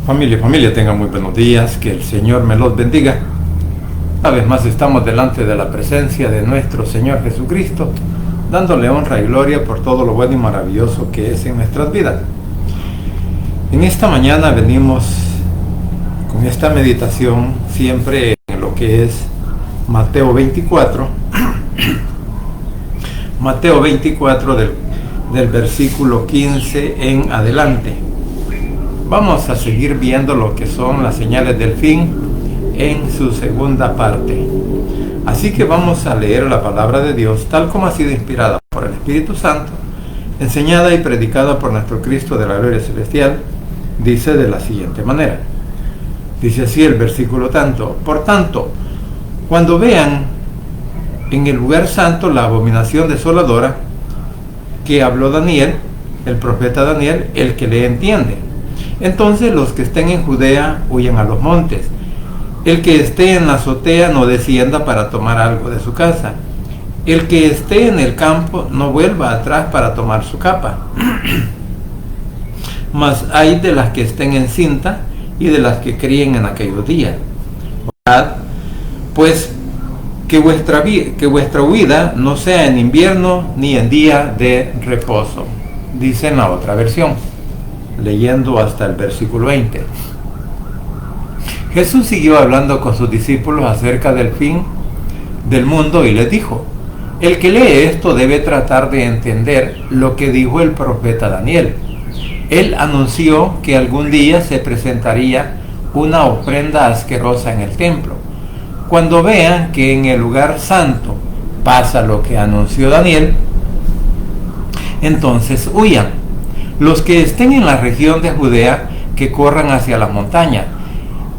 Familia, tengan muy buenos días, que el Señor me los bendiga. Una vez más estamos delante de la presencia de nuestro Señor Jesucristo, dándole honra y gloria por todo lo bueno y maravilloso que es en nuestras vidas. En esta mañana venimos con esta meditación siempre en lo que es Mateo 24, Mateo 24 del versículo 15 en adelante. Vamos a seguir viendo lo que son las señales del fin en su segunda parte. Así que vamos a leer la palabra de Dios tal como ha sido inspirada por el Espíritu Santo, enseñada y predicada por nuestro Cristo de la gloria celestial. Dice de la siguiente manera. Dice así el versículo por tanto, cuando vean en el lugar santo la abominación desoladora que habló Daniel, el profeta Daniel, el que le entiende, entonces los que estén en Judea huyan a los montes. El que esté en la azotea no descienda para tomar algo de su casa. El que esté en el campo no vuelva atrás para tomar su capa. Mas hay de las que estén en cinta y de las que críen en aquellos días. Orad, pues, que vuestra huida no sea en invierno ni en día de reposo. Dice en la otra versión, leyendo hasta el versículo 20. Jesús siguió hablando con sus discípulos acerca del fin del mundo y les dijo: el que lee esto debe tratar de entender lo que dijo el profeta Daniel. Él anunció que algún día se presentaría una ofrenda asquerosa en el templo. Cuando vean que en el lugar santo pasa lo que anunció Daniel, entonces huyan. Los que estén en la región de Judea, que corran hacia la montaña.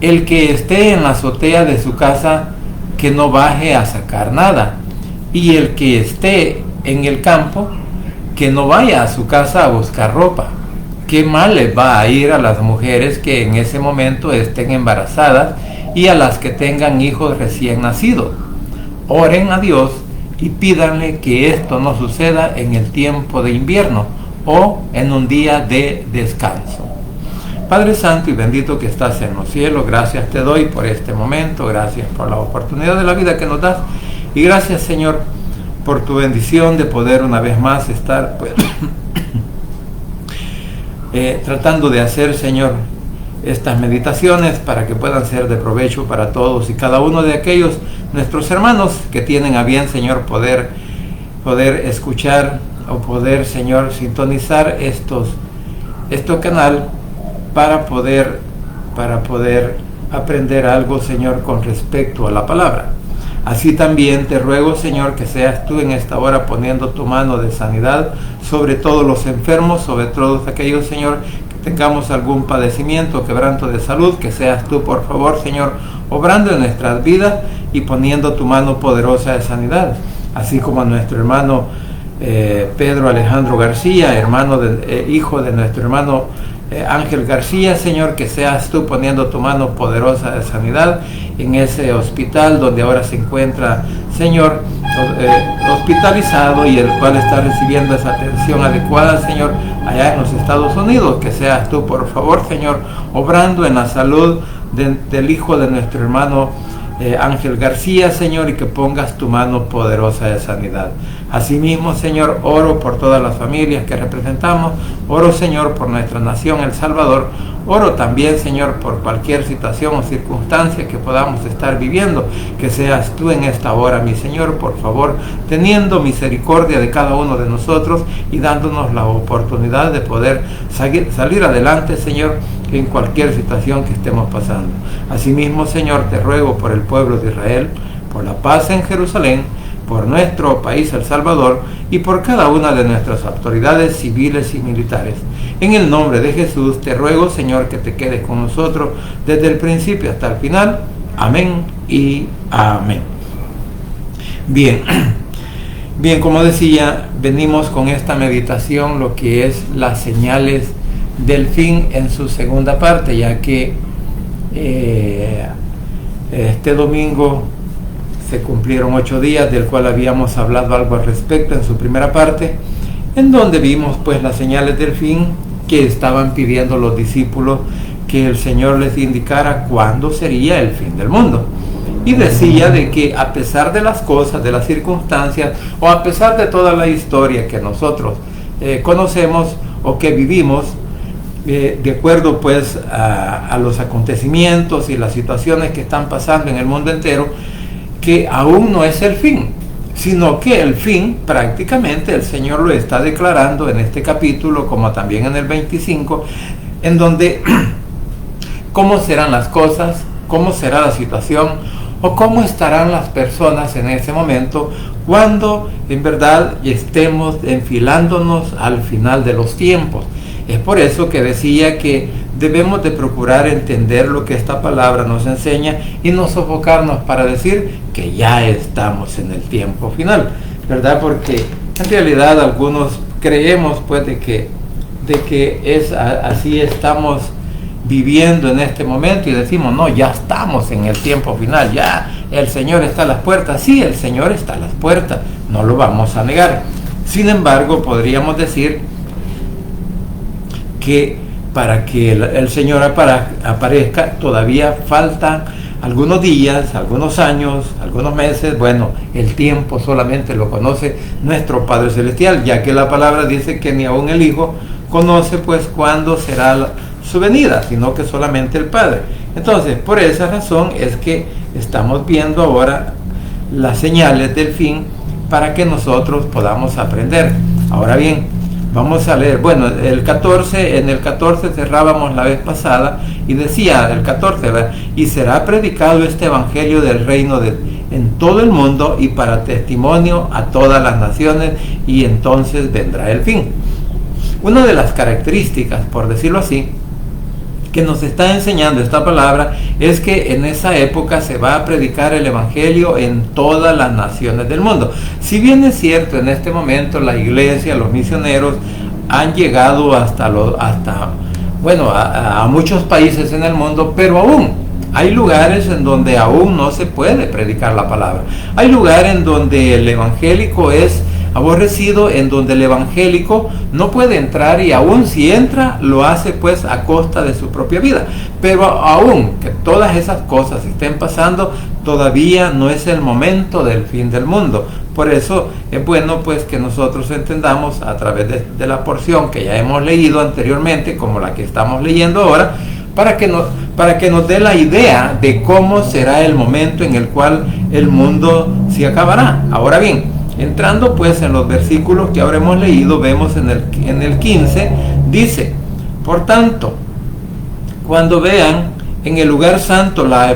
El que esté en la azotea de su casa, que no baje a sacar nada. Y el que esté en el campo, que no vaya a su casa a buscar ropa. Qué mal les va a ir a las mujeres que en ese momento estén embarazadas y a las que tengan hijos recién nacidos. Oren a Dios y pídanle que esto no suceda en el tiempo de invierno o en un día de descanso. Padre Santo y bendito que estás en los cielos, gracias te doy por este momento, gracias por la oportunidad de la vida que nos das y gracias, Señor, por tu bendición de poder una vez más estar tratando de hacer, Señor, estas meditaciones para que puedan ser de provecho para todos y cada uno de aquellos nuestros hermanos que tienen a bien, Señor, poder escuchar o poder, Señor, sintonizar este canal para poder aprender algo, Señor, con respecto a la palabra. Así también te ruego, Señor, que seas tú en esta hora poniendo tu mano de sanidad sobre todos los enfermos, sobre todos aquellos, Señor, que tengamos algún padecimiento, quebranto de salud, que seas tú, por favor, Señor, obrando en nuestras vidas y poniendo tu mano poderosa de sanidad, así como a nuestro hermano Pedro Alejandro García, hijo de nuestro hermano Ángel García, Señor, que seas tú poniendo tu mano poderosa de sanidad en ese hospital donde ahora se encuentra, Señor, hospitalizado y el cual está recibiendo esa atención adecuada, Señor, allá en los Estados Unidos. Que seas tú, por favor, Señor, obrando en la salud del hijo de nuestro hermano Ángel García, Señor, y que pongas tu mano poderosa de sanidad. Asimismo, Señor, oro por todas las familias que representamos, oro, Señor, por nuestra nación, El Salvador, oro también, Señor, por cualquier situación o circunstancia que podamos estar viviendo, que seas tú en esta hora, mi Señor, por favor, teniendo misericordia de cada uno de nosotros y dándonos la oportunidad de poder salir adelante, Señor, en cualquier situación que estemos pasando. Asimismo, Señor, te ruego por el pueblo de Israel, por la paz en Jerusalén, por nuestro país El Salvador y por cada una de nuestras autoridades civiles y militares. En el nombre de Jesús te ruego, Señor, que te quedes con nosotros desde el principio hasta el final. Amén y amén. Bien, como decía, venimos con esta meditación, lo que es las señales del fin en su segunda parte, ya que este domingo se cumplieron 8 días, del cual habíamos hablado algo al respecto en su primera parte, en donde vimos pues las señales del fin que estaban pidiendo los discípulos que el Señor les indicara cuándo sería el fin del mundo. Y decía de que a pesar de las cosas, de las circunstancias, o a pesar de toda la historia que nosotros conocemos o que vivimos, de acuerdo pues a los acontecimientos y las situaciones que están pasando en el mundo entero, que aún no es el fin, sino que el fin prácticamente el Señor lo está declarando en este capítulo, como también en el 25, en donde cómo serán las cosas, cómo será la situación, o cómo estarán las personas en ese momento, cuando en verdad estemos enfilándonos al final de los tiempos. Es por eso que decía que debemos de procurar entender lo que esta palabra nos enseña y no sofocarnos para decir que ya estamos en el tiempo final, ¿verdad? Porque en realidad algunos creemos pues de que es así estamos viviendo en este momento y decimos, no, ya estamos en el tiempo final, ya el Señor está a las puertas. Sí, el Señor está a las puertas, no lo vamos a negar. Sin embargo, podríamos decir que para que el Señor aparezca todavía faltan algunos días, algunos años, algunos meses. Bueno, el tiempo solamente lo conoce nuestro Padre Celestial, ya que la palabra dice que ni aún el Hijo conoce pues cuándo será su venida, sino que solamente el Padre. Entonces, por esa razón es que estamos viendo ahora las señales del fin para que nosotros podamos aprender. Ahora bien, vamos a leer, bueno, el 14, en el 14 cerrábamos la vez pasada y decía el 14, ¿verdad? Y será predicado este evangelio del reino en todo el mundo y para testimonio a todas las naciones, y entonces vendrá el fin. Una de las características, por decirlo así, que nos está enseñando esta palabra es que en esa época se va a predicar el evangelio en todas las naciones del mundo. Si bien es cierto, en este momento la iglesia, los misioneros han llegado a muchos países en el mundo, pero aún hay lugares en donde aún no se puede predicar la palabra. Hay lugares en donde el evangélico es aborrecido, en donde el evangélico no puede entrar, y aún si entra lo hace pues a costa de su propia vida. Pero aún que todas esas cosas estén pasando, todavía no es el momento del fin del mundo. Por eso es bueno pues que nosotros entendamos a través de la porción que ya hemos leído anteriormente, como la que estamos leyendo ahora, para que nos dé la idea de cómo será el momento en el cual el mundo se acabará. Ahora bien, entrando pues en los versículos que ahora hemos leído, vemos en el 15, dice: por tanto, cuando vean en el lugar santo la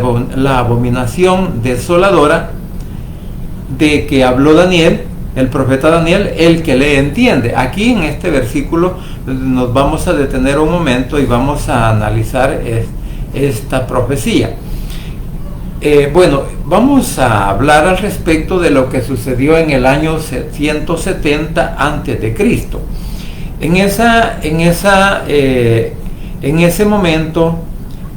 abominación desoladora de que habló Daniel, el profeta Daniel, el que le entiende. Aquí en este versículo nos vamos a detener un momento y vamos a analizar esta profecía. Vamos a hablar al respecto de lo que sucedió en el año 170 antes de Cristo. En ese momento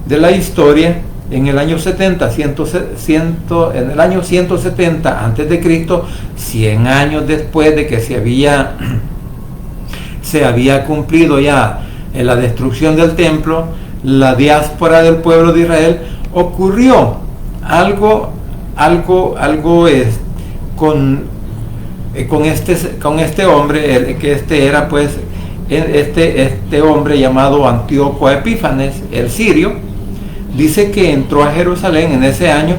de la historia, en el año 170 antes de Cristo, 100 años después de que se había cumplido ya la destrucción del templo, la diáspora del pueblo de Israel, ocurrió algo con este hombre, que era pues este hombre llamado Antíoco Epífanes, el sirio. Dice que entró a Jerusalén en ese año,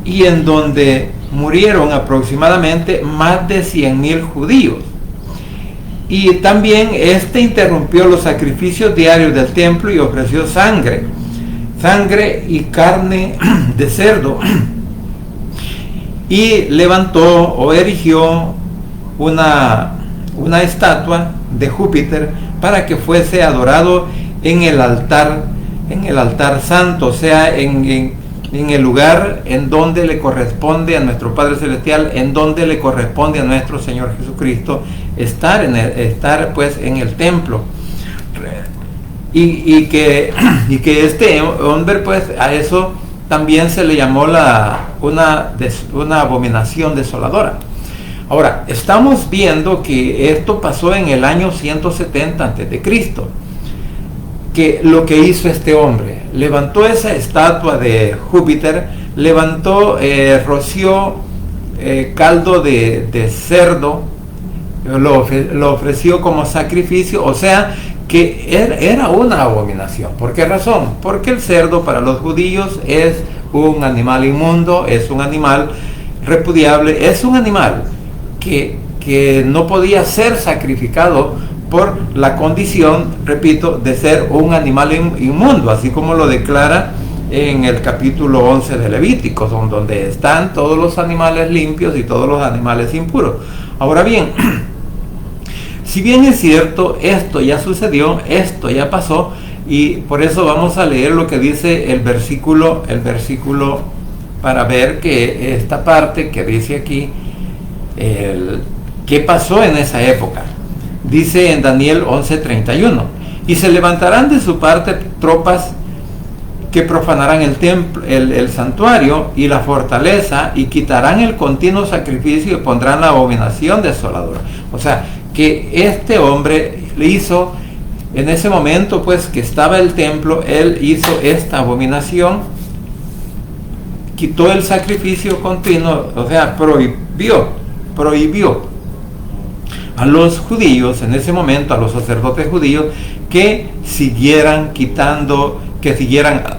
y en donde murieron aproximadamente más de 100,000 judíos. Y también interrumpió los sacrificios diarios del templo y ofreció sangre y carne de cerdo, y levantó o erigió una estatua de Júpiter para que fuese adorado en el altar santo, o sea, en el lugar en donde le corresponde a nuestro Padre Celestial, en donde le corresponde a nuestro Señor Jesucristo estar pues en el templo. Y que este hombre pues a eso también se le llamó una abominación desoladora. Ahora, estamos viendo que esto pasó en el año 170 antes de Cristo. que lo que hizo este hombre. Levantó esa estatua de Júpiter, roció caldo de cerdo, lo ofreció como sacrificio, o sea, que era una abominación. ¿Por qué razón? Porque el cerdo para los judíos es un animal inmundo, es un animal repudiable, es un animal que no podía ser sacrificado por la condición, repito, de ser un animal inmundo, así como lo declara en el capítulo 11 de Levítico, donde están todos los animales limpios y todos los animales impuros. Ahora bien, si bien es cierto, esto ya sucedió, esto ya pasó, y por eso vamos a leer lo que dice el versículo para ver que esta parte que dice aquí, qué pasó en esa época. Dice en Daniel 11:31, y se levantarán de su parte tropas que profanarán el templo, el santuario y la fortaleza, y quitarán el continuo sacrificio y pondrán la abominación desoladora. O sea, que este hombre le hizo, en ese momento pues que estaba el templo, él hizo esta abominación, quitó el sacrificio continuo, o sea, prohibió a los judíos, en ese momento a los sacerdotes judíos, que siguieran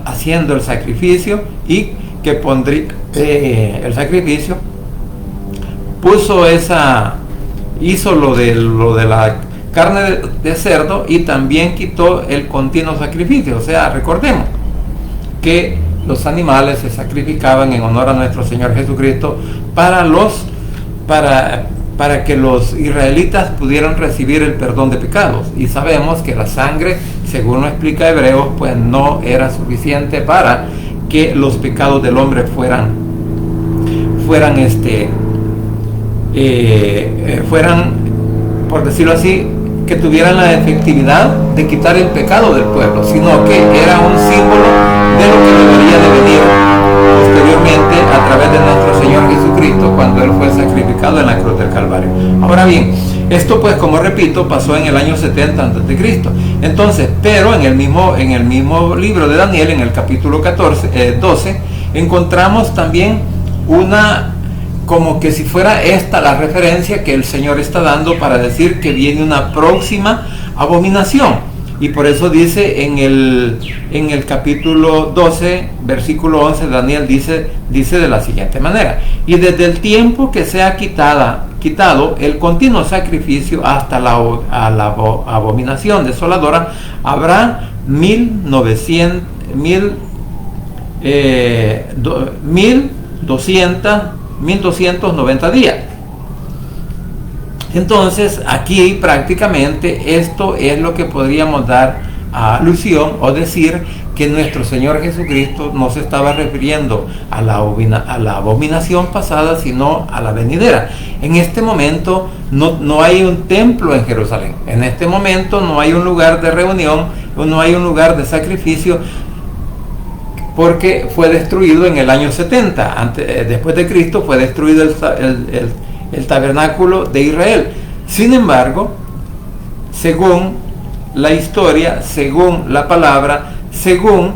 haciendo el sacrificio, y que pondría el sacrificio, hizo lo de la carne de cerdo, y también quitó el continuo sacrificio. O sea, recordemos que los animales se sacrificaban en honor a nuestro Señor Jesucristo para que los israelitas pudieran recibir el perdón de pecados, y sabemos que la sangre, según lo explica Hebreos, pues no era suficiente para que los pecados del hombre fueran por decirlo así, que tuvieran la efectividad de quitar el pecado del pueblo, sino que era un símbolo de lo que debería de venir posteriormente a través de nuestro Señor Jesucristo, cuando Él fue sacrificado en la cruz del Calvario. Ahora bien, esto pues, como repito, pasó en el año 70 a.C. Entonces, pero en el mismo libro de Daniel, en el capítulo 12, encontramos también como que si fuera esta la referencia que el Señor está dando para decir que viene una próxima abominación. Y por eso dice en el capítulo 12, versículo 11 de Daniel, dice de la siguiente manera: y desde el tiempo que sea quitado el continuo sacrificio hasta la abominación desoladora, habrá 1290 días. Entonces aquí prácticamente esto es lo que podríamos dar a alusión, o decir que nuestro Señor Jesucristo no se estaba refiriendo a la abominación pasada, sino a la venidera. En este momento no hay un templo en Jerusalén, en este momento no hay un lugar de reunión, no hay un lugar de sacrificio, porque fue destruido en el año 70 después de Cristo. Fue destruido el tabernáculo de Israel. Sin embargo, según la historia, según la palabra, según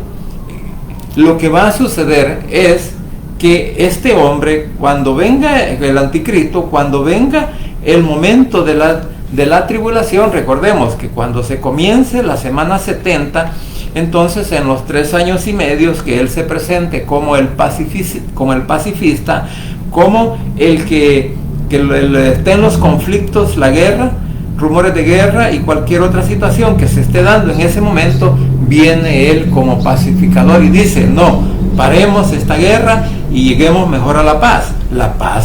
lo que va a suceder, es que este hombre, cuando venga el anticristo, cuando venga el momento de la tribulación, recordemos que cuando se comience la semana 70, entonces en los 3 años y medio que él se presente como el pacifista, como el que esté en los conflictos, la guerra, rumores de guerra y cualquier otra situación que se esté dando en ese momento, viene él como pacificador y dice: no, paremos esta guerra y lleguemos mejor a la paz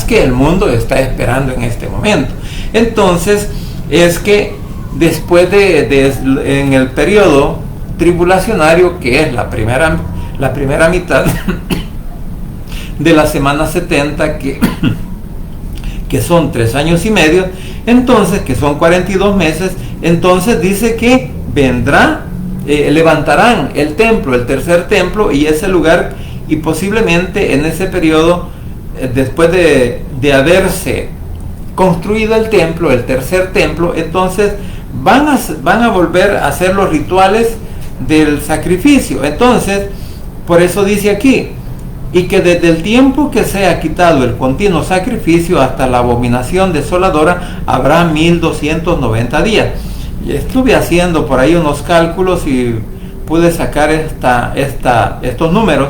que el mundo está esperando en este momento. Entonces es que después en el periodo tribulacionario, que es la primera mitad de la semana 70, que son 3 años y medio, entonces, que son 42 meses, entonces dice que levantarán el templo, el tercer templo, y ese lugar, y posiblemente en ese periodo, después de haberse construido el templo, el tercer templo, entonces van a volver a hacer los rituales del sacrificio. Entonces, por eso dice aquí, y que desde el tiempo que sea quitado el continuo sacrificio hasta la abominación desoladora habrá 1290 días. Y estuve haciendo por ahí unos cálculos y pude sacar estos números,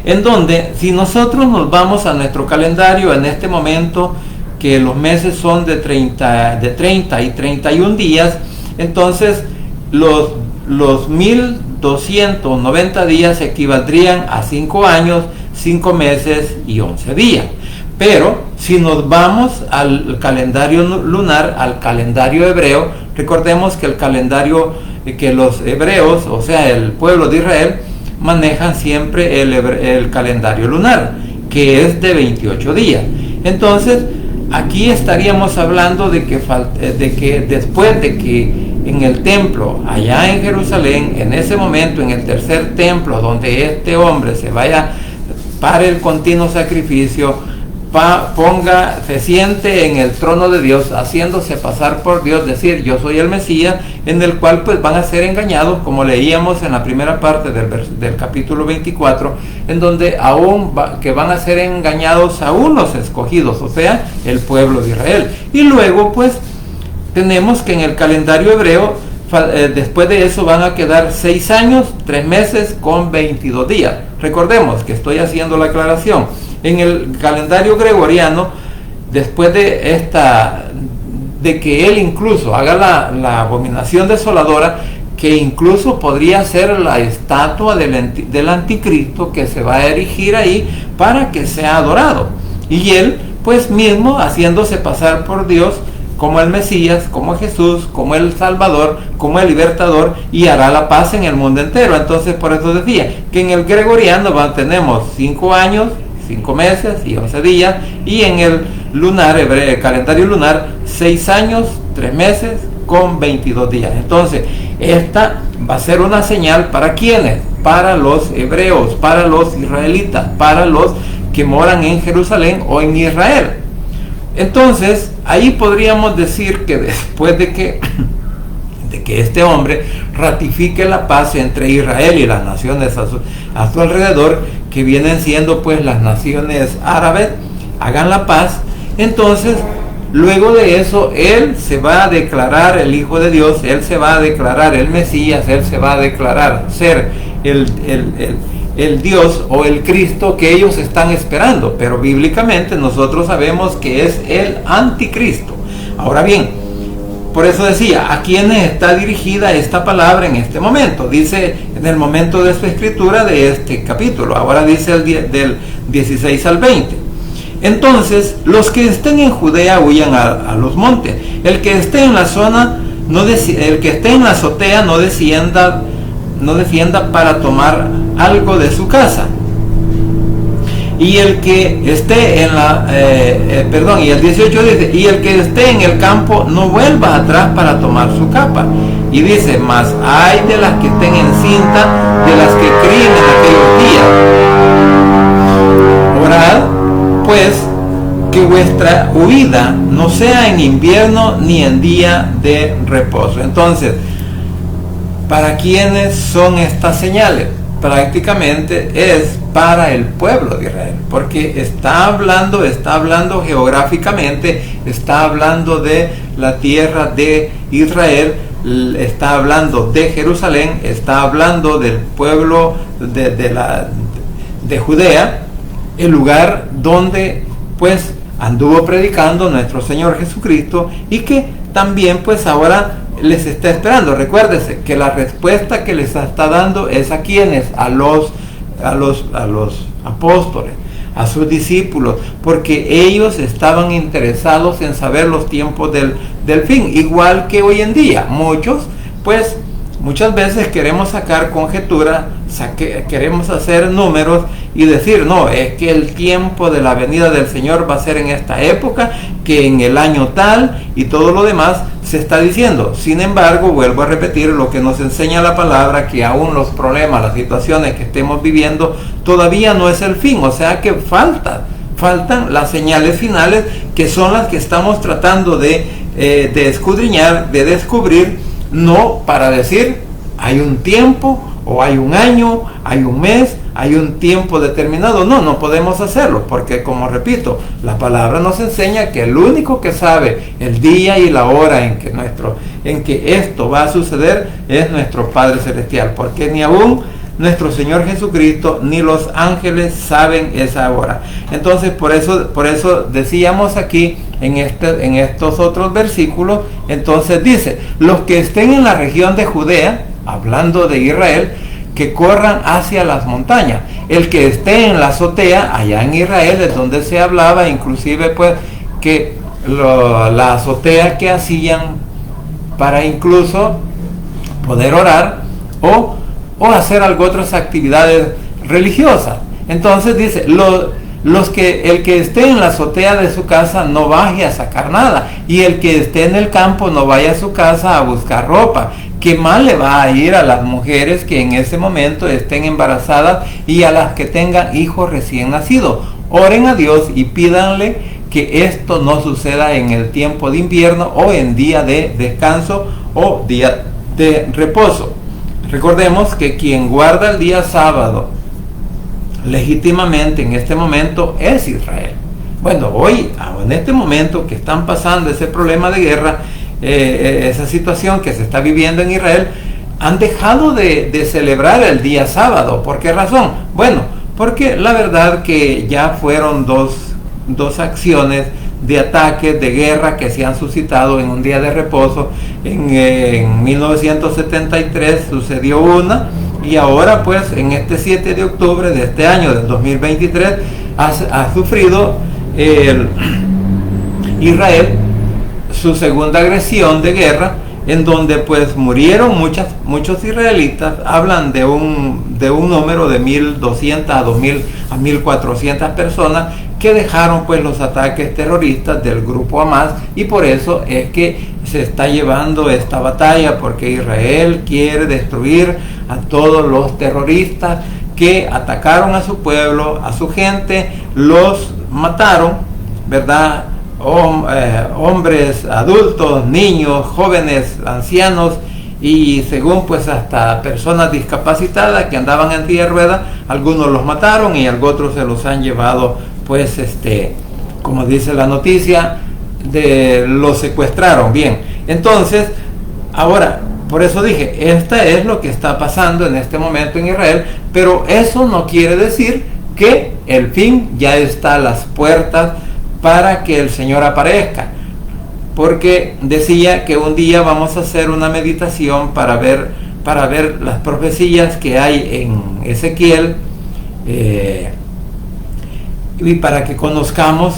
en donde si nosotros nos vamos a nuestro calendario en este momento, que los meses son de 30 y 31 días, entonces los 1290 días equivaldrían a 5 años, 5 meses y 11 días. Pero si nos vamos al calendario lunar, al calendario hebreo, recordemos que el calendario que los hebreos, o sea el pueblo de Israel, manejan siempre el calendario lunar, que es de 28 días. Entonces aquí estaríamos hablando de que después de que en el templo, allá en Jerusalén, en ese momento, en el tercer templo, donde este hombre se vaya para el continuo sacrificio, se siente en el trono de Dios, haciéndose pasar por Dios, decir yo soy el Mesías, en el cual pues van a ser engañados, como leíamos en la primera parte del capítulo 24, en donde que van a ser engañados aún los escogidos, o sea, el pueblo de Israel. Y luego pues tenemos que en el calendario hebreo, después de eso van a quedar 6 años, 3 meses con 22 días. Recordemos que estoy haciendo la aclaración. En el calendario gregoriano, después de que él incluso haga la abominación desoladora, que incluso podría ser la estatua del anticristo que se va a erigir ahí para que sea adorado. Y él, pues mismo, haciéndose pasar por Dios, como el Mesías, como Jesús, como el Salvador, como el Libertador, y hará la paz en el mundo entero. Entonces, por eso decía que en el gregoriano tenemos 5 años, 5 meses y 11 días, y en el lunar, el calendario lunar, 6 años, 3 meses con 22 días. Entonces, esta va a ser una señal para quienes, para los hebreos, para los israelitas, para los que moran en Jerusalén o en Israel. Entonces, ahí podríamos decir que después de que este hombre ratifique la paz entre Israel y las naciones a su alrededor, que vienen siendo pues las naciones árabes, hagan la paz, entonces luego de eso él se va a declarar el Hijo de Dios, él se va a declarar el Mesías, él se va a declarar ser el Dios o el Cristo que ellos están esperando, pero bíblicamente nosotros sabemos que es el anticristo. Ahora bien, por eso decía, ¿a quiénes está dirigida esta palabra en este momento? Dice en el momento de su escritura de este capítulo, ahora dice del 16 al 20. Entonces, los que estén en Judea huyan a los montes. El que esté en la zona, el que esté en la azotea no descienda para tomar algo de su casa. Y el que esté en y el 18 dice, y el que esté en el campo no vuelva atrás para tomar su capa. Y dice, mas hay de las que estén en cinta, de las que críen en aquellos días. Orad, pues, que vuestra huida no sea en invierno ni en día de reposo. Entonces, ¿para quiénes son estas señales? Prácticamente es para el pueblo de Israel, porque está hablando geográficamente, está hablando de la tierra de Israel, está hablando de Jerusalén, está hablando del pueblo de Judea, el lugar donde pues anduvo predicando nuestro Señor Jesucristo, y que también pues ahora les está esperando. Recuérdese que la respuesta que les está dando es a quienes, a los apóstoles, a sus discípulos, porque ellos estaban interesados en saber los tiempos del fin, igual que hoy en día. Muchas veces queremos sacar conjeturas, queremos hacer números y decir, no, es que el tiempo de la venida del Señor va a ser en esta época, que en el año tal, y todo lo demás se está diciendo. Sin embargo, vuelvo a repetir lo que nos enseña la palabra, que aún los problemas, las situaciones que estemos viviendo, todavía no es el fin. O sea que faltan las señales finales, que son las que estamos tratando de escudriñar, de descubrir, no para decir hay un tiempo, o hay un año, hay un mes, hay un tiempo determinado. No podemos hacerlo, porque como repito, la palabra nos enseña que el único que sabe el día y la hora en que esto va a suceder es nuestro Padre Celestial, porque ni aún nuestro Señor Jesucristo ni los ángeles saben esa hora. Entonces por eso decíamos aquí en estos otros versículos, entonces dice, los que estén en la región de Judea, hablando de Israel, que corran hacia las montañas. El que esté en la azotea, allá en Israel, es donde se hablaba, inclusive pues que la azotea que hacían para incluso poder orar o hacer otras actividades religiosas. Entonces dice, el que esté en la azotea de su casa no baje a sacar nada, y el que esté en el campo no vaya a su casa a buscar ropa. ¿Qué mal le va a ir a las mujeres que en ese momento estén embarazadas y a las que tengan hijos recién nacidos? Oren a Dios y pídanle que esto no suceda en el tiempo de invierno o en día de descanso o día de reposo. Recordemos que quien guarda el día sábado legítimamente en este momento es Israel. Bueno, hoy, en este momento que están pasando ese problema de guerra, esa situación que se está viviendo en Israel, han dejado de celebrar el día sábado. ¿Por qué razón? Bueno, porque la verdad que ya fueron dos acciones de ataques, de guerra que se han suscitado en un día de reposo. En 1973 sucedió una, y ahora pues en este 7 de octubre de este año, del 2023, ha sufrido Israel su segunda agresión de guerra, en donde pues murieron muchos israelitas. Hablan de un número de 1.200 a 1.400 personas que dejaron pues los ataques terroristas del grupo Hamas, y por eso es que se está llevando esta batalla, porque Israel quiere destruir a todos los terroristas que atacaron a su pueblo, a su gente, los mataron, ¿verdad? Hombres, adultos, niños, jóvenes, ancianos, y según pues hasta personas discapacitadas que andaban en silla de ruedas. Algunos los mataron y otros se los han llevado, pues como dice la noticia, los secuestraron. Bien, entonces ahora, por eso dije, esta es lo que está pasando en este momento en Israel, pero eso no quiere decir que el fin ya está a las puertas para que el Señor aparezca, porque decía que un día vamos a hacer una meditación para ver las profecías que hay en Ezequiel, y para que conozcamos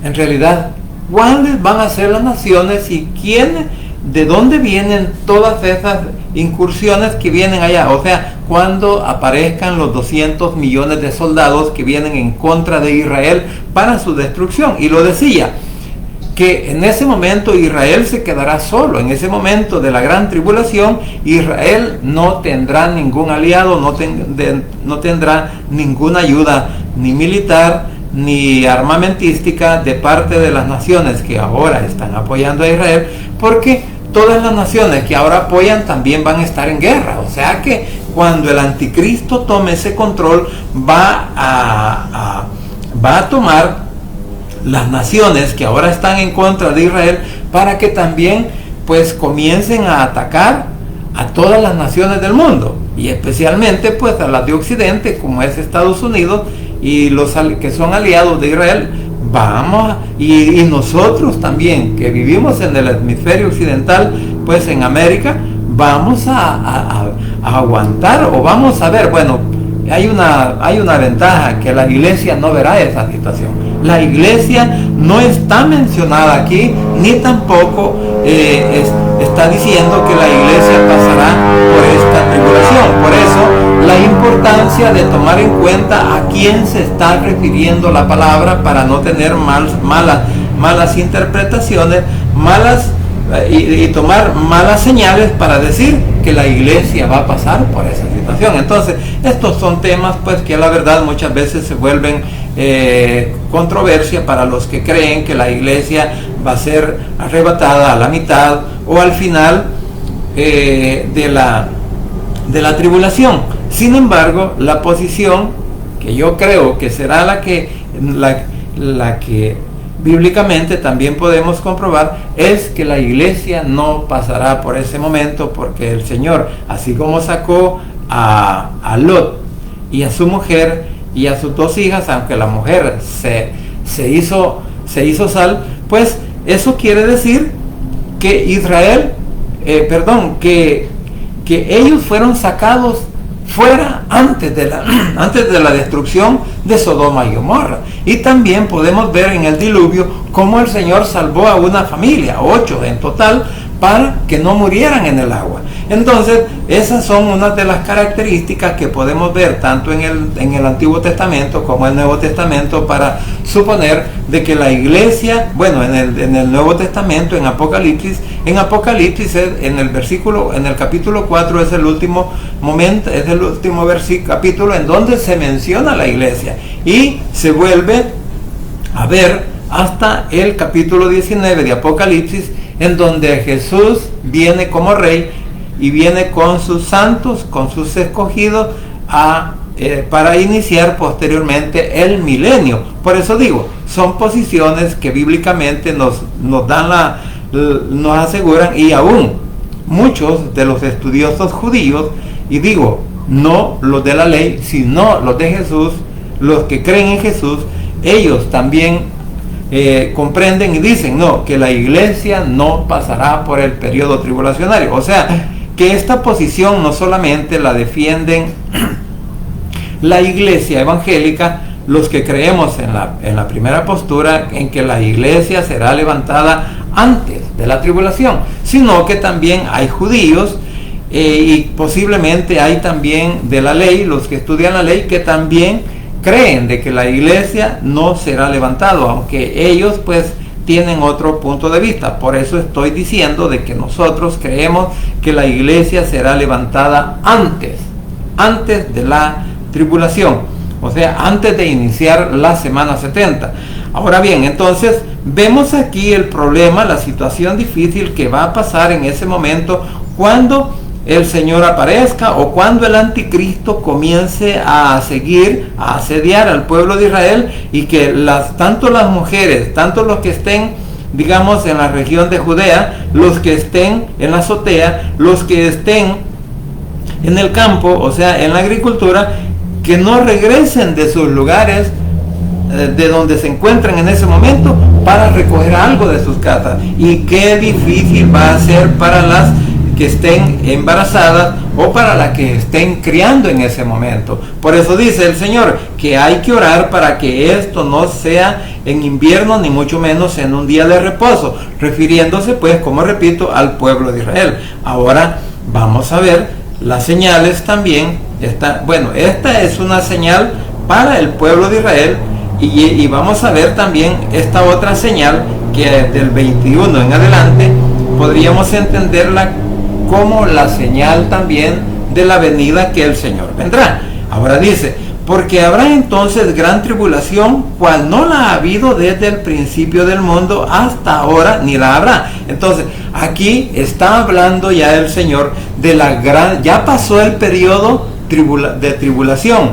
en realidad cuáles van a ser las naciones y quiénes, de dónde vienen todas esas incursiones que vienen allá. O sea, cuando aparezcan los 200 millones de soldados que vienen en contra de Israel para su destrucción. Y lo decía, que en ese momento Israel se quedará solo. En ese momento de la gran tribulación, Israel no tendrá ningún aliado, no tendrá ninguna ayuda, ni militar, ni armamentística, de parte de las naciones que ahora están apoyando a Israel, porque todas las naciones que ahora apoyan también van a estar en guerra. O sea que cuando el anticristo tome ese control, va a tomar las naciones que ahora están en contra de Israel, para que también pues comiencen a atacar a todas las naciones del mundo, y especialmente pues a las de Occidente, como es Estados Unidos y los que son aliados de Israel. Y nosotros también, que vivimos en el hemisferio occidental, pues en América, vamos a aguantar, o vamos a ver. Bueno, hay una ventaja, que la iglesia no verá esa situación. La iglesia no está mencionada aquí, ni tampoco está diciendo que la iglesia pasará por esta tribulación. Por eso la importancia de tomar en cuenta a quién se está refiriendo la palabra, para no tener malas interpretaciones, y tomar malas señales para decir que la iglesia va a pasar por esa situación. Entonces, estos son temas pues que la verdad muchas veces se vuelven controversia para los que creen que la iglesia va a ser arrebatada a la mitad o al final de de la tribulación. Sin embargo, la posición que yo creo que será la que bíblicamente también podemos comprobar es que la iglesia no pasará por ese momento, porque el Señor, así como sacó a Lot y a su mujer y a sus 2 hijas, aunque la mujer se hizo sal, pues eso quiere decir que Israel, que ellos fueron sacados fuera antes de la destrucción de Sodoma y Gomorra. Y también podemos ver en el diluvio cómo el Señor salvó a una familia, 8 en total, para que no murieran en el agua. Entonces, esas son unas de las características que podemos ver tanto en el Antiguo Testamento como en el Nuevo Testamento, para suponer de que la iglesia, bueno, en el Nuevo Testamento, en Apocalipsis, en el capítulo 4 es el último momento, es el último capítulo en donde se menciona la iglesia, y se vuelve a ver hasta el capítulo 19 de Apocalipsis, en donde Jesús viene como rey y viene con sus santos, con sus escogidos, para iniciar posteriormente el milenio. Por eso digo, son posiciones que bíblicamente nos aseguran, y aún muchos de los estudiosos judíos, y digo, no los de la ley, sino los de Jesús, los que creen en Jesús, ellos también comprenden y dicen, no, que la iglesia no pasará por el periodo tribulacionario. O sea, que esta posición no solamente la defienden la iglesia evangélica, los que creemos en la primera postura, en que la iglesia será levantada antes de la tribulación, sino que también hay judíos, y posiblemente hay también de la ley, los que estudian la ley, que también creen de que la iglesia no será levantado, aunque ellos pues tienen otro punto de vista. Por eso estoy diciendo de que nosotros creemos que la iglesia será levantada antes de la tribulación, o sea, antes de iniciar la semana 70. Ahora bien, entonces vemos aquí el problema, la situación difícil que va a pasar en ese momento cuando el Señor aparezca, o cuando el anticristo comience a asediar al pueblo de Israel, y que tanto las mujeres, tanto los que estén, digamos, en la región de Judea, los que estén en la azotea, los que estén en el campo, o sea, en la agricultura, que no regresen de sus lugares de donde se encuentran en ese momento para recoger algo de sus casas. Y qué difícil va a ser para las que estén embarazadas o para las que estén criando en ese momento. Por eso dice el Señor que hay que orar para que esto no sea en invierno, ni mucho menos en un día de reposo, refiriéndose pues, como repito, al pueblo de Israel. Ahora vamos a ver las señales también. Esta es una señal para el pueblo de Israel, y vamos a ver también esta otra señal, que del 21 en adelante podríamos entenderla como la señal también de la venida que el Señor vendrá. Ahora dice, porque habrá entonces gran tribulación, cual no la ha habido desde el principio del mundo hasta ahora, ni la habrá. Entonces, aquí está hablando ya el Señor de ya pasó el periodo de tribulación,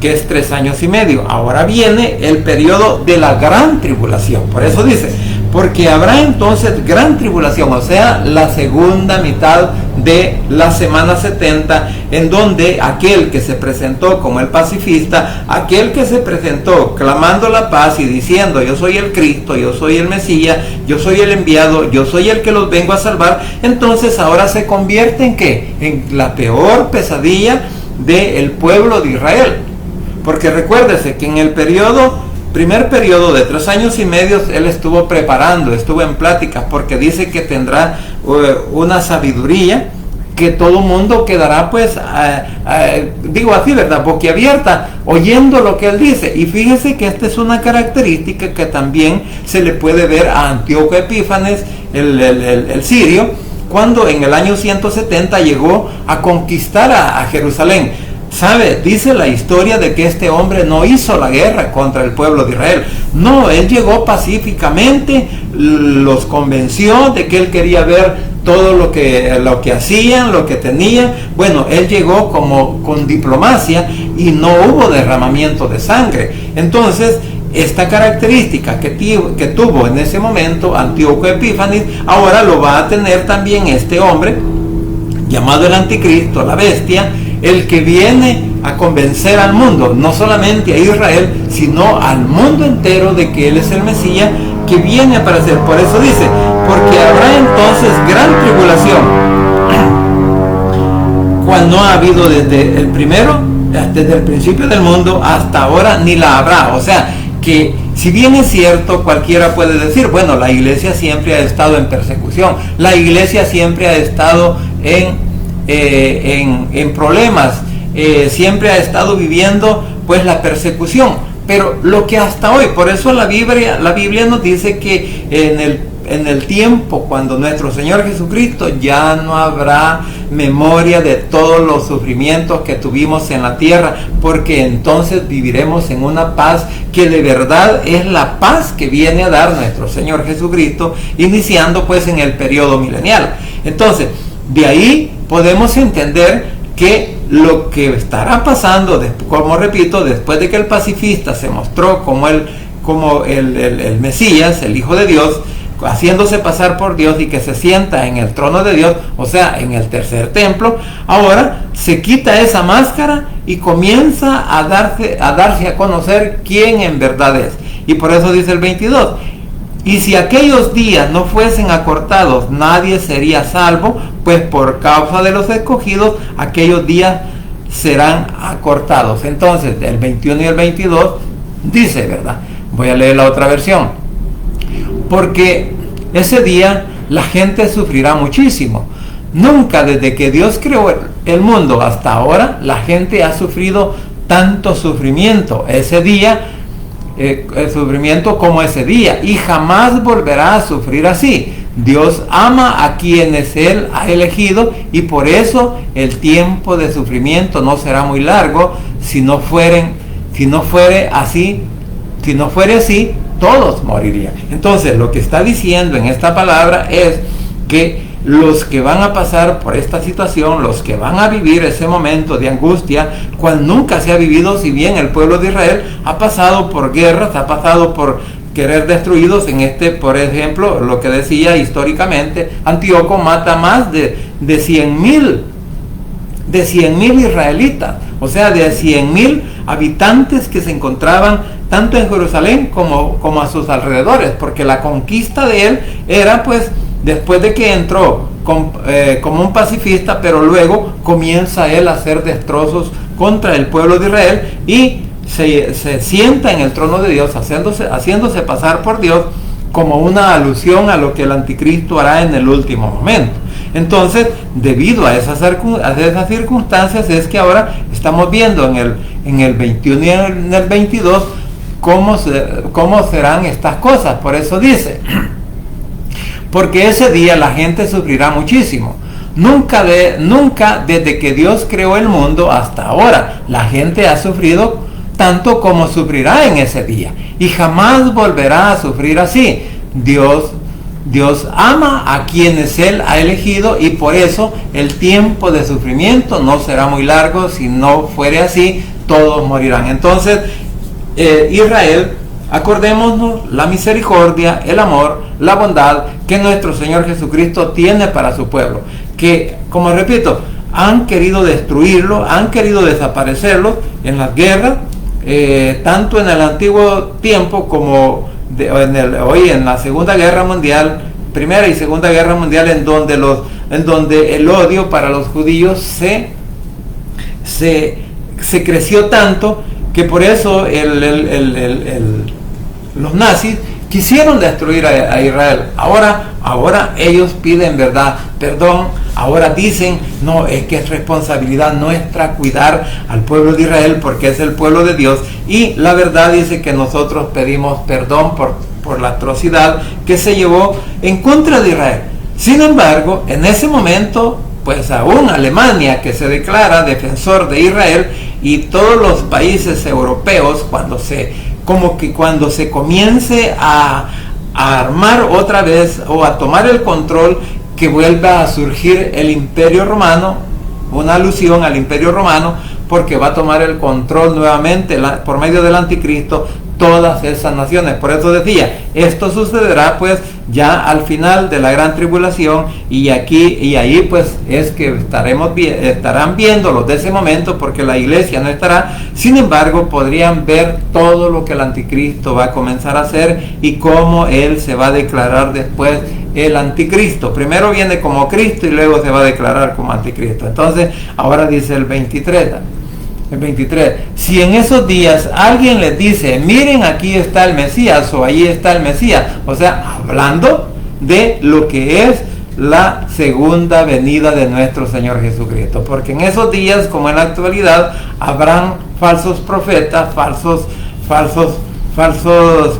que es 3 años y medio. Ahora viene el periodo de la gran tribulación. Por eso dice, porque habrá entonces gran tribulación, o sea, la segunda mitad de la semana 70, en donde aquel que se presentó como el pacifista, aquel que se presentó clamando la paz y diciendo, yo soy el Cristo, yo soy el Mesías, yo soy el enviado, yo soy el que los vengo a salvar, entonces ahora se convierte en ¿qué? En la peor pesadilla del pueblo de Israel. Porque recuérdese que en el primer periodo de 3 años y medio, él estuvo preparando, estuvo en pláticas, porque dice que tendrá una sabiduría que todo mundo quedará pues, digo así, ¿verdad?, boquiabierta, oyendo lo que él dice. Y fíjese que esta es una característica que también se le puede ver a Antíoco Epífanes, el sirio, cuando en el año 170 llegó a conquistar a Jerusalén. ¿Sabe? Dice la historia de que este hombre no hizo la guerra contra el pueblo de Israel. No, él llegó pacíficamente, los convenció de que él quería ver todo lo que hacían, lo que tenían. Bueno, él llegó como con diplomacia y no hubo derramamiento de sangre. Entonces, esta característica que tuvo en ese momento Antíoco Epífanes, ahora lo va a tener también este hombre, llamado el Anticristo, la bestia, el que viene a convencer al mundo, no solamente a Israel, sino al mundo entero de que Él es el Mesías que viene para ser. Por eso dice, porque habrá entonces gran tribulación, cual no ha habido desde el principio del mundo hasta ahora, ni la habrá. O sea, que si bien es cierto, cualquiera puede decir, bueno, la iglesia siempre ha estado en persecución, la iglesia siempre ha estado en problemas, siempre ha estado viviendo pues la persecución, pero lo que hasta hoy, por eso la Biblia nos dice que en el tiempo cuando nuestro Señor Jesucristo, ya no habrá memoria de todos los sufrimientos que tuvimos en la tierra, porque entonces viviremos en una paz que de verdad es la paz que viene a dar nuestro Señor Jesucristo, iniciando pues en el periodo milenial. Entonces, de ahí podemos entender que lo que estará pasando, como repito, después de que el pacifista se mostró como el Mesías, el Hijo de Dios, haciéndose pasar por Dios y que se sienta en el trono de Dios, o sea, en el tercer templo, ahora se quita esa máscara y comienza a darse a conocer quién en verdad es. Y por eso dice el 22, y si aquellos días no fuesen acortados, nadie sería salvo, pues por causa de los escogidos, aquellos días serán acortados. Entonces, el 21 y el 22 dice, ¿verdad? Voy a leer la otra versión. Porque ese día la gente sufrirá muchísimo. Nunca desde que Dios creó el mundo hasta ahora, la gente ha sufrido tanto sufrimiento. Ese día, el sufrimiento como ese día, y jamás volverá a sufrir así. Dios ama a quienes Él ha elegido, y por eso el tiempo de sufrimiento no será muy largo. Si no fuere así, todos morirían. Entonces, lo que está diciendo en esta palabra es que los que van a pasar por esta situación, los que van a vivir ese momento de angustia, cual nunca se ha vivido, si bien el pueblo de Israel ha pasado por guerras, ha pasado por querer destruidos, por ejemplo, lo que decía históricamente, Antíoco mata más de 100,000 israelitas, o sea, de 100,000 habitantes que se encontraban tanto en Jerusalén como a sus alrededores, porque la conquista de él era pues después de que entró como un pacifista, pero luego comienza él a hacer destrozos contra el pueblo de Israel y se sienta en el trono de Dios, haciéndose pasar por Dios, como una alusión a lo que el anticristo hará en el último momento. Entonces, debido a esas circunstancias, es que ahora estamos viendo en el 21 y en el 22 cómo serán estas cosas. Por eso dice, porque ese día la gente sufrirá muchísimo. Nunca desde que Dios creó el mundo hasta ahora, la gente ha sufrido tanto como sufrirá en ese día, y jamás volverá a sufrir así. Dios ama a quienes Él ha elegido, y por eso el tiempo de sufrimiento no será muy largo. Si no fuere así, todos morirán. Entonces, Israel, acordémonos la misericordia, el amor, la bondad que nuestro Señor Jesucristo tiene para su pueblo, que, como repito, han querido destruirlo, han querido desaparecerlo en las guerras, tanto en el antiguo tiempo como hoy en la Segunda Guerra Mundial, Primera y Segunda Guerra Mundial, en donde el odio para los judíos se creció tanto que por eso los nazis quisieron destruir a Israel. Ahora ellos piden perdón. Ahora dicen, no, es que es responsabilidad nuestra cuidar al pueblo de Israel porque es el pueblo de Dios. Y la verdad dice que nosotros pedimos perdón por la atrocidad que se llevó en contra de Israel. Sin embargo, en ese momento, pues aún Alemania, que se declara defensor de Israel, y todos los países europeos, cuando se comience a armar otra vez o a tomar el control, que vuelva a surgir el Imperio Romano, una alusión al Imperio Romano, porque va a tomar el control nuevamente por medio del anticristo todas esas naciones. Por eso decía, esto sucederá pues ya al final de la gran tribulación, y ahí pues es que estarán viendo los de ese momento, porque la iglesia no estará. Sin embargo, podrían ver todo lo que el anticristo va a comenzar a hacer y cómo él se va a declarar después el anticristo. Primero viene como Cristo y luego se va a declarar como anticristo. Entonces ahora dice el 23, si en esos días alguien les dice, miren, aquí está el Mesías o allí está el Mesías, o sea, hablando de lo que es la segunda venida de nuestro Señor Jesucristo, porque en esos días, como en la actualidad, habrán falsos profetas, falsos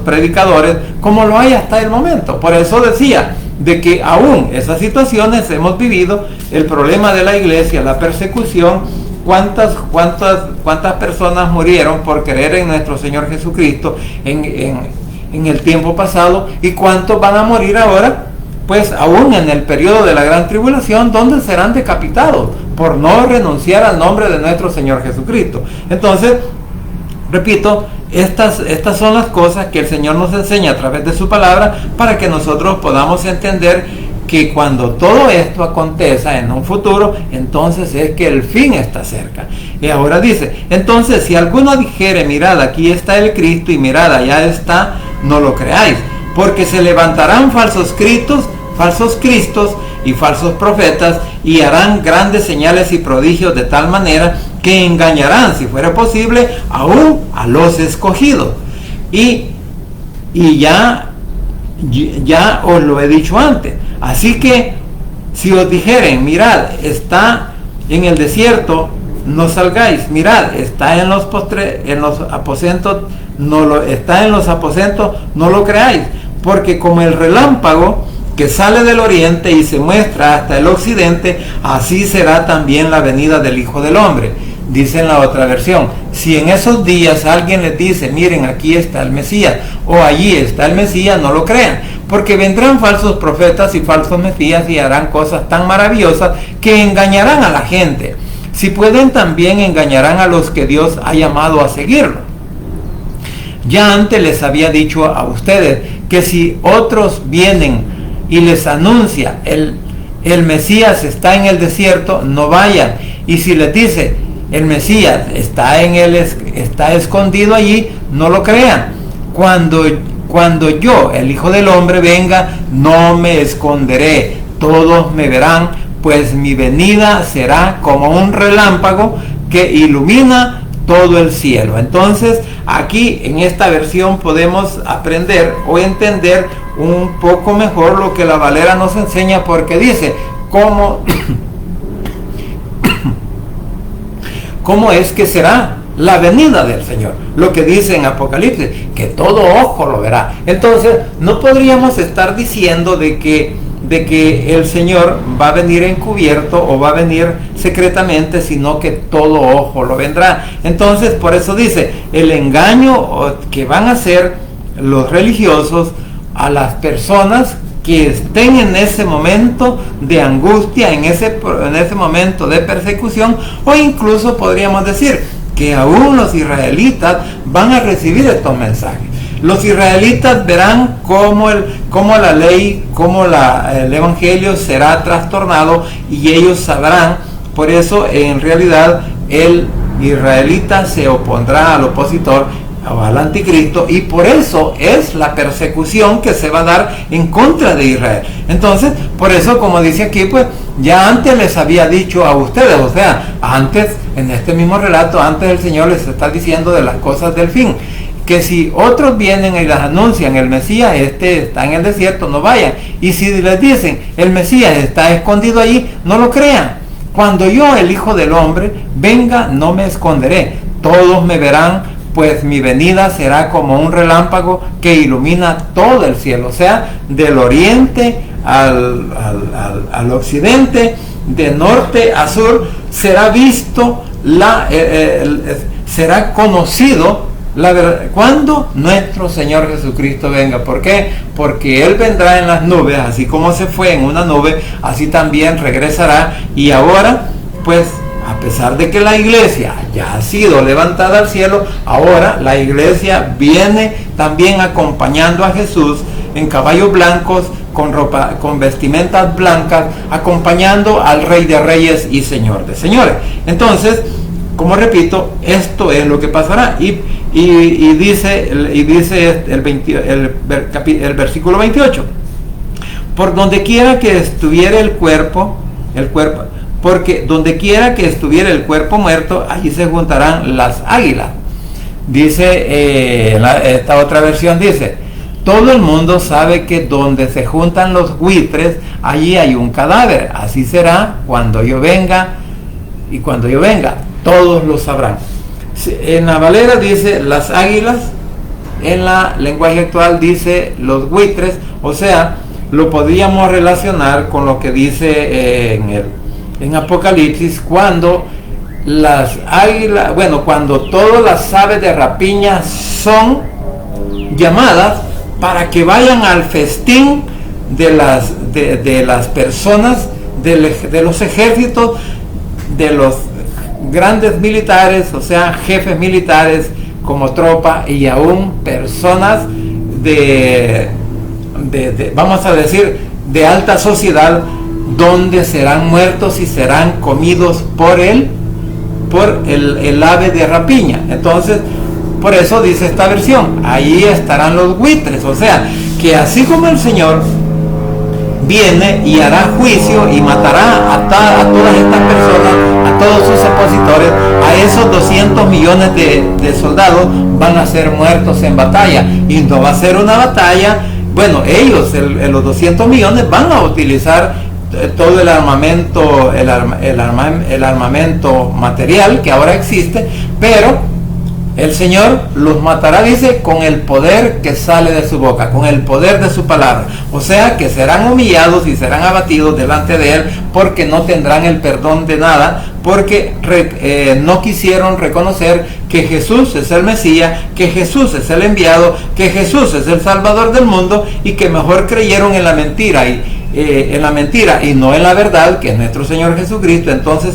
predicadores, como lo hay hasta el momento. Por eso decía de que aún esas situaciones hemos vivido, el problema de la iglesia, la persecución. ¿Cuántas personas murieron por creer en nuestro Señor Jesucristo en el tiempo pasado? ¿Y cuántos van a morir ahora? Pues aún en el periodo de la gran tribulación, donde serán decapitados por no renunciar al nombre de nuestro Señor Jesucristo. Entonces, repito, estas son las cosas que el Señor nos enseña a través de su palabra, para que nosotros podamos entender que cuando todo esto aconteza en un futuro, entonces es que el fin está cerca. Y ahora dice, entonces si alguno dijere, mirad, aquí está el Cristo, y mirad, allá está, no lo creáis, porque se levantarán falsos cristos y falsos profetas, y harán grandes señales y prodigios, de tal manera que engañarán, si fuera posible, aún a los escogidos. Y ya os lo he dicho antes. Así que si os dijeren, mirad, está en el desierto, no salgáis, mirad, está en los aposentos, no lo creáis, porque como el relámpago que sale del oriente y se muestra hasta el occidente, así será también la venida del Hijo del Hombre. Dice en la otra versión, si en esos días alguien les dice, miren, aquí está el Mesías, o allí está el Mesías, no lo crean, porque vendrán falsos profetas y falsos mesías, y harán cosas tan maravillosas que engañarán a la gente. Si pueden, también engañarán a los que Dios ha llamado a seguirlo. Ya antes les había dicho a ustedes que si otros vienen y les anuncia el Mesías está en el desierto, no vayan. Y si les dice el Mesías está escondido allí, no lo crean. Cuando yo, el Hijo del Hombre, venga, no me esconderé, todos me verán, pues mi venida será como un relámpago que ilumina todo el cielo. Entonces, aquí en esta versión podemos aprender o entender un poco mejor lo que la Valera nos enseña, porque dice cómo es que será la venida del Señor. Lo que dice en Apocalipsis, que todo ojo lo verá. Entonces, no podríamos estar diciendo de que el Señor va a venir encubierto o va a venir secretamente, sino que todo ojo lo vendrá. Entonces, por eso dice, el engaño que van a hacer los religiosos a las personas que estén en ese momento de angustia, en ese momento de persecución, o incluso podríamos decir que aún los israelitas van a recibir estos mensajes. Los israelitas verán cómo la ley, cómo el evangelio será trastornado, y ellos sabrán. Por eso, en realidad, el israelita se opondrá al opositor o al anticristo, y por eso es la persecución que se va a dar en contra de Israel. Entonces, por eso, como dice aquí, pues ya antes les había dicho a ustedes, o sea, antes, en este mismo relato, antes el Señor les está diciendo de las cosas del fin, que si otros vienen y les anuncian el Mesías está en el desierto, no vayan. Y si les dicen el Mesías está escondido allí, no lo crean. Cuando yo, el Hijo del Hombre, venga, no me esconderé, todos me verán, pues mi venida será como un relámpago que ilumina todo el cielo, o sea, del oriente al occidente, de norte a sur, será visto, será conocido la verdad, cuando nuestro Señor Jesucristo venga. ¿Por qué? Porque Él vendrá en las nubes, así como se fue en una nube, así también regresará. Y ahora, pues, a pesar de que la iglesia ya ha sido levantada al cielo, ahora la iglesia viene también acompañando a Jesús en caballos blancos, con ropa, con vestimentas blancas, acompañando al Rey de Reyes y Señor de Señores. Entonces, como repito, esto es lo que pasará. Y dice el versículo 28: por donde quiera que estuviera el cuerpo, porque donde quiera que estuviera el cuerpo muerto, allí se juntarán las águilas. Dice, esta otra versión dice: todo el mundo sabe que donde se juntan los buitres, allí hay un cadáver. Así será cuando yo venga, y cuando yo venga, todos lo sabrán. En la Valera dice las águilas, en la lenguaje actual dice los buitres, o sea, lo podríamos relacionar con lo que dice en Apocalipsis, cuando las águilas, cuando todas las aves de rapiña son llamadas para que vayan al festín de las personas, de los ejércitos, de los grandes militares, o sea, jefes militares como tropa, y aún personas vamos a decir, de alta sociedad, donde serán muertos y serán comidos por el ave de rapiña. Entonces, por eso dice esta versión, ahí estarán los buitres, o sea, que así como el Señor viene y hará juicio y matará a todas estas personas, a todos sus opositores, a esos 200 millones de soldados van a ser muertos en batalla, y no va a ser una batalla, ellos, los 200 millones, van a utilizar todo el armamento, el armamento material que ahora existe, pero el Señor los matará, dice, con el poder que sale de su boca, con el poder de su palabra. O sea, que serán humillados y serán abatidos delante de Él, porque no tendrán el perdón de nada, porque no quisieron reconocer que Jesús es el Mesías, que Jesús es el enviado, que Jesús es el Salvador del mundo, y que mejor creyeron en la mentira y no en la verdad, que es nuestro Señor Jesucristo. Entonces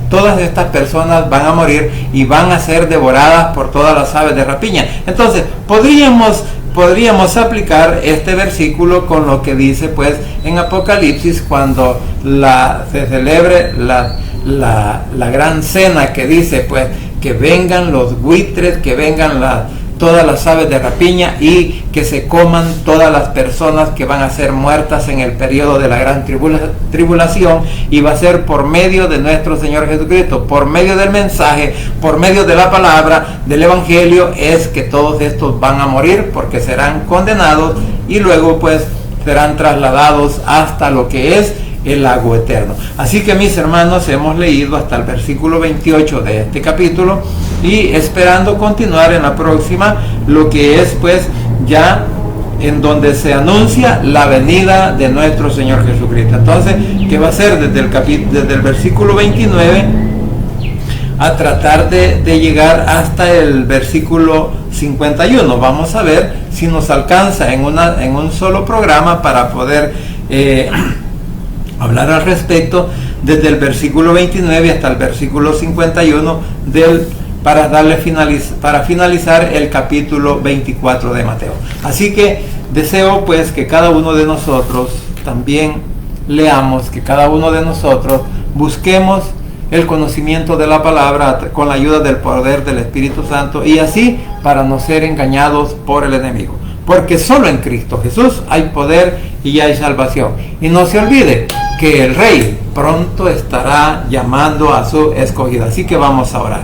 todas estas personas van a morir y van a ser devoradas por todas las aves de rapiña. Entonces podríamos aplicar este versículo con lo que dice pues en Apocalipsis, cuando se celebre la gran cena, que dice pues que vengan los buitres, que vengan todas las aves de rapiña, y que se coman todas las personas que van a ser muertas en el periodo de la gran tribulación, y va a ser por medio de nuestro Señor Jesucristo, por medio del mensaje, por medio de la palabra, del Evangelio, es que todos estos van a morir, porque serán condenados y luego pues serán trasladados hasta lo que es el lago eterno. Así que, mis hermanos, hemos leído hasta el versículo 28 de este capítulo, y esperando continuar en la próxima, lo que es pues ya en donde se anuncia la venida de nuestro Señor Jesucristo. Entonces, que va a ser desde el versículo 29 a tratar de llegar hasta el versículo 51. Vamos a ver si nos alcanza en un solo programa para poder hablar al respecto, desde el versículo 29 hasta el versículo 51 para finalizar el capítulo 24 de Mateo. Así que deseo pues que cada uno de nosotros también leamos, que cada uno de nosotros busquemos el conocimiento de la palabra con la ayuda del poder del Espíritu Santo, y así para no ser engañados por el enemigo, porque solo en Cristo Jesús hay poder y hay salvación. Y no se olvide que el Rey pronto estará llamando a su escogida. Así que vamos a orar.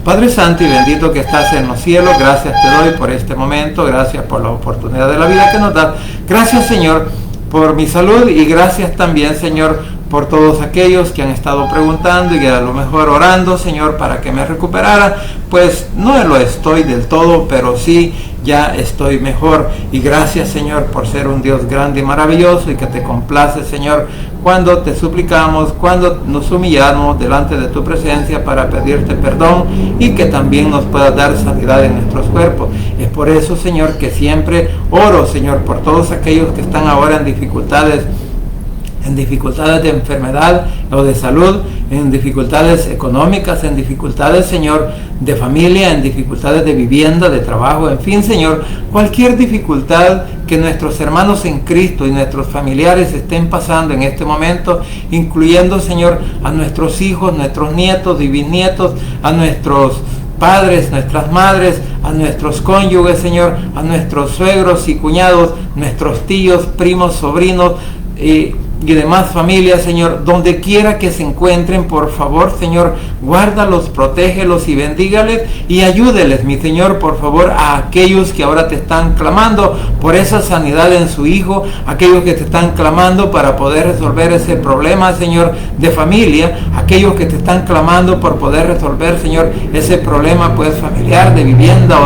Padre Santo y bendito que estás en los cielos, gracias te doy por este momento, gracias por la oportunidad de la vida que nos das. Gracias, Señor, por mi salud, y gracias también, Señor, por todos aquellos que han estado preguntando y a lo mejor orando, Señor, para que me recuperara. Pues no lo estoy del todo, pero sí ya estoy mejor. Y gracias, Señor, por ser un Dios grande y maravilloso, y que te complace, Señor, cuando te suplicamos, cuando nos humillamos delante de tu presencia para pedirte perdón y que también nos puedas dar sanidad en nuestros cuerpos. Es por eso, Señor, que siempre oro, Señor, por todos aquellos que están ahora en dificultades de enfermedad o de salud, en dificultades económicas, en dificultades, Señor, de familia, en dificultades de vivienda, de trabajo, en fin, Señor, cualquier dificultad que nuestros hermanos en Cristo y nuestros familiares estén pasando en este momento, incluyendo, Señor, a nuestros hijos, nuestros nietos y bisnietos, a nuestros padres, nuestras madres, a nuestros cónyuges, Señor, a nuestros suegros y cuñados, nuestros tíos, primos, sobrinos y demás familias, Señor, donde quiera que se encuentren, por favor, Señor, guárdalos, protégelos y bendígales y ayúdeles, mi Señor, por favor, a aquellos que ahora te están clamando por esa sanidad en su hijo, aquellos que te están clamando para poder resolver ese problema, Señor, de familia, aquellos que te están clamando por poder resolver, Señor, ese problema, pues, familiar, de vivienda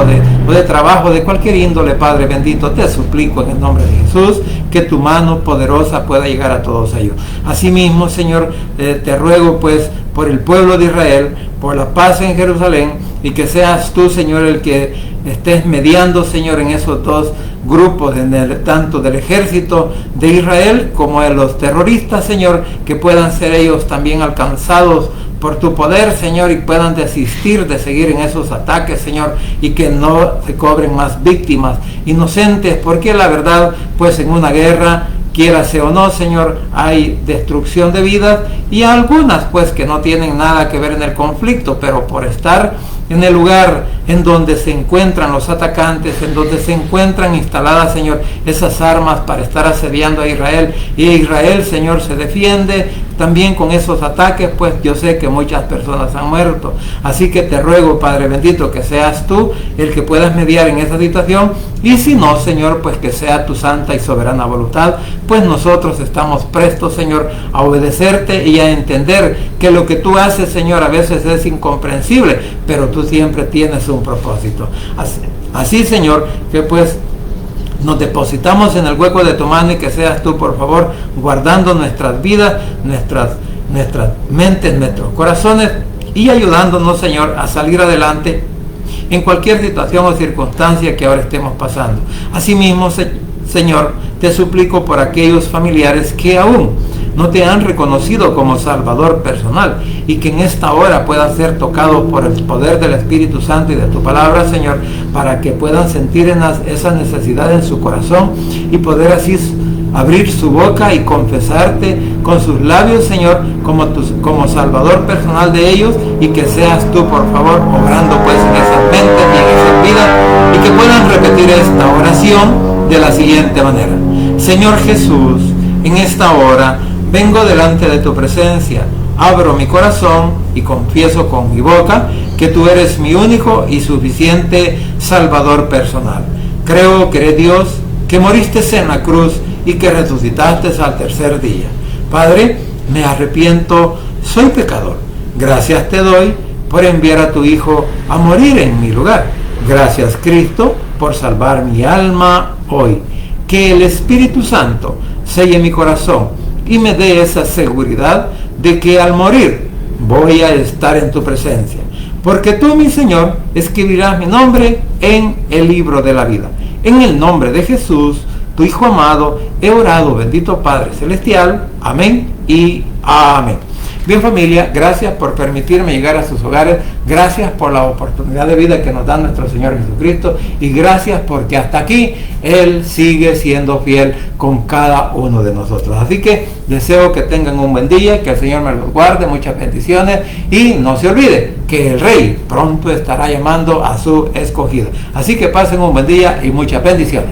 o de trabajo, de cualquier índole, Padre bendito, te suplico en el nombre de Jesús, que tu mano poderosa pueda llegar a todos ellos. Asimismo, Señor, te ruego, pues, por el pueblo de Israel, por la paz en Jerusalén, y que seas tú, Señor, el que estés mediando, Señor, en esos dos grupos, tanto del ejército de Israel como de los terroristas, Señor, que puedan ser ellos también alcanzados por tu poder, Señor, y puedan desistir de seguir en esos ataques, Señor, y que no se cobren más víctimas inocentes, porque la verdad, pues, en una guerra, quiera sea o no, Señor, hay destrucción de vidas, y algunas, pues, que no tienen nada que ver en el conflicto, pero por estar en el lugar en donde se encuentran los atacantes, en donde se encuentran instaladas, Señor, esas armas para estar asediando a Israel, y Israel, Señor, se defiende también con esos ataques, pues yo sé que muchas personas han muerto. Así que te ruego, Padre bendito, que seas tú el que puedas mediar en esa situación, y si no, Señor, pues que sea tu santa y soberana voluntad, pues nosotros estamos prestos, Señor, a obedecerte y a entender que lo que tú haces, Señor, a veces es incomprensible, pero tú siempre tienes un propósito. Así, Señor, que pues nos depositamos en el hueco de tu mano, y que seas tú, por favor, guardando nuestras vidas, nuestras mentes, nuestros corazones, y ayudándonos, Señor, a salir adelante en cualquier situación o circunstancia que ahora estemos pasando. Asimismo, Señor, te suplico por aquellos familiares que aún no te han reconocido como Salvador personal, y que en esta hora puedan ser tocados por el poder del Espíritu Santo y de tu palabra, Señor, para que puedan sentir esa necesidad en su corazón y poder así abrir su boca y confesarte con sus labios, Señor, como Salvador personal de ellos, y que seas tú, por favor, obrando, pues, en esas mentes y en esas vidas, y que puedan repetir esta oración de la siguiente manera: Señor Jesús, en esta hora vengo delante de tu presencia, abro mi corazón y confieso con mi boca que tú eres mi único y suficiente Salvador personal. Creo que eres Dios, que moriste en la cruz y que resucitaste al tercer día. Padre, me arrepiento, soy pecador. Gracias te doy por enviar a tu Hijo a morir en mi lugar. Gracias, Cristo, por salvar mi alma hoy. Que el Espíritu Santo selle mi corazón y me dé esa seguridad de que al morir voy a estar en tu presencia, porque tú, mi Señor, escribirás mi nombre en el libro de la vida. En el nombre de Jesús, tu Hijo amado, he orado, bendito Padre Celestial. Amén y amén. Bien, familia, gracias por permitirme llegar a sus hogares, gracias por la oportunidad de vida que nos da nuestro Señor Jesucristo, y gracias porque hasta aquí Él sigue siendo fiel con cada uno de nosotros. Así que deseo que tengan un buen día, que el Señor me los guarde, muchas bendiciones, y no se olvide que el Rey pronto estará llamando a su escogida. Así que pasen un buen día y muchas bendiciones.